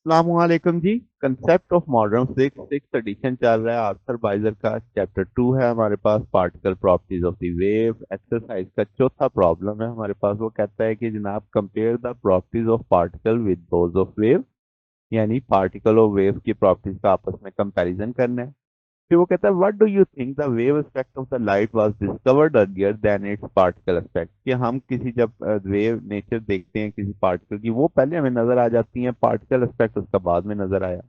अस्सलामुअलैकुम जी। Concept of modern physics six edition चल रहा है। आर्थर बाइजर का चैप्टर 2 है हमारे पास। Particle properties of the wave exercise का चौथा प्रॉब्लम है हमारे पास। वो कहता है कि जनाब compare the properties of particle with those of wave, यानी पार्टिकल और वेव की प्रॉपर्टीज का आपस में कंपैरिजन करना है। फिर वो कहता है what do you think the wave aspect of the light was discovered earlier than its particle aspect, कि हम किसी जब वेव नेचर देखते हैं किसी पार्टिकल की, वो पहले हमें नजर आ जाती है, पार्टिकल एस्पेक्ट उसका बाद में नजर आया।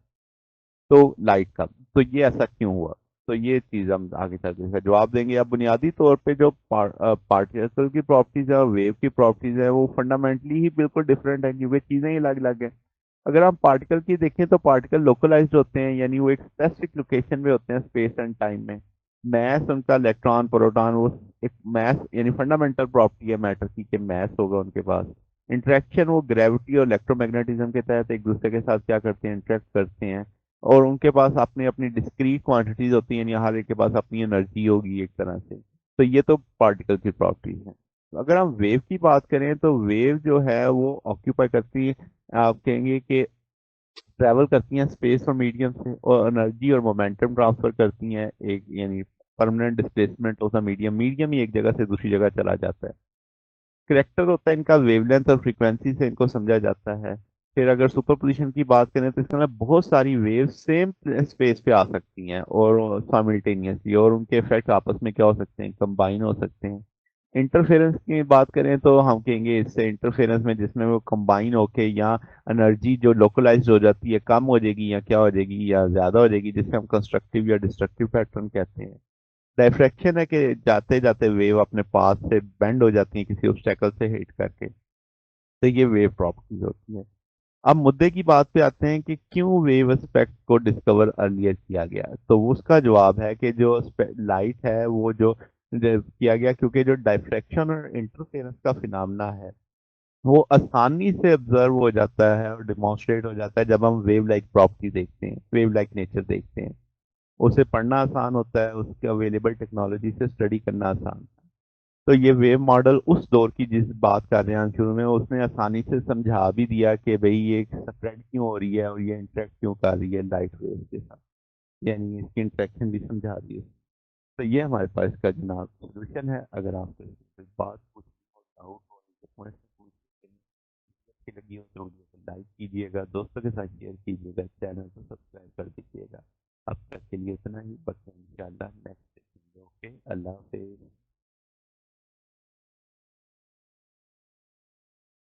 तो लाइट का, तो ये ऐसा क्यों हुआ? तो ये चीज हम आगे चलते हैं जवाब देंगे। अब बुनियादी तौर पे जो पार्टिकल की प्रॉपर्टीज है और वेव की प्रॉपर्टीज है वो फंडामेंटली ही बिल्कुल डिफरेंट है, क्योंकि चीजें ही अलग अलग है। अगर हम पार्टिकल की देखें तो पार्टिकल लोकलाइज्ड होते हैं, यानी वो एक स्पेसिफिक लोकेशन में होते हैं स्पेस एंड टाइम में। मैस उनका इलेक्ट्रॉन प्रोटॉन वो एक मैस, यानी फंडामेंटल प्रॉपर्टी है मैटर की कि मैस होगा उनके पास। इंटरेक्शन वो ग्रेविटी और इलेक्ट्रोमैग्नेटिज्म के तहत एक दूसरे के साथ क्या करते हैं, इंटरेक्ट करते हैं। और उनके पास अपनी अपनी डिस्क्रीट क्वांटिटीज होती हैं, यानी हर एक के पास अपनी एनर्जी होगी एक तरह से। तो ये तो पार्टिकल की प्रॉपर्टीज हैं। अगर हम वेव की बात करें तो वेव जो है वो ऑक्यूपाई करती है, आप कहेंगे कि ट्रैवल करती हैं स्पेस और मीडियम से, और एनर्जी और मोमेंटम ट्रांसफर करती हैं एक, यानी परमानेंट डिस्प्लेसमेंट होता है मीडियम, मीडियम ही एक जगह से दूसरी जगह चला जाता है। करेक्टर होता है इनका वेवलेंथ और फ्रीक्वेंसी से इनको समझा जाता है। फिर अगर सुपर पोजिशन की बात करें तो इसके अंदर बहुत सारी वेव सेम स्पेस पे आ सकती हैं और साइमल्टेनियसली, और उनके इफेक्ट आपस में क्या हो सकते हैं, कंबाइन हो सकते हैं। इंटरफेरेंस की बात करें तो हम कहेंगे इससे इंटरफेरेंस में जिसमें वो कंबाइन होके या एनर्जी जो लोकलाइज्ड हो जाती है कम हो जाएगी या क्या हो जाएगी या ज्यादा हो जाएगी, जिससे हम कंस्ट्रक्टिव या डिस्ट्रक्टिव पैटर्न कहते हैं। डायफ्रैक्शन है कि जाते जाते वेव अपने पाथ से बेंड हो जाती है किसी ऑब्स्टेकल से हिट करके। तो ये वेव प्रॉपर्टीज होती है। अब मुद्दे की बात पे आते हैं कि क्यों वेव एस्पेक्ट को डिस्कवर अर्लियर किया गया। तो उसका जवाब है कि जो लाइट है वो जो किया गया, क्योंकि जो डायफ्रैक्शन और इंटरफेरेंस का फिनोमेना है वो आसानी से ऑब्जर्व हो जाता है और डिमॉन्स्ट्रेट हो जाता है जब हम वेव लाइक प्रॉपर्टी देखते हैं, वेव लाइक नेचर देखते हैं। उसे पढ़ना आसान होता है, उसके अवेलेबल टेक्नोलॉजी से स्टडी करना आसान है। तो ये वेव मॉडल उस दौर की जिस बात कर रहे हैं हम शुरू में, उसने आसानी से समझा भी दिया कि भाई ये स्प्रेड क्यों हो रही है और ये इंटरेक्ट क्यों कर रही है लाइट वेव के साथ, यानी इसकी इंटरेक्शन भी समझा दी है। तो ये हमारे पास इसका जनाब सोल्यूशन है। अगर आपको कोई बात पूछनी हो, डाउट हो, तो पॉइंट से पूछ सकते हैं। अच्छी लगी हो तो वीडियो को लाइक कीजिएगा, दोस्तों के साथ शेयर कीजिएगा, चैनल को सब्सक्राइब कर दीजिएगा। अब तक के लिए इतना ही, बस इंशाल्लाह नेक्स्ट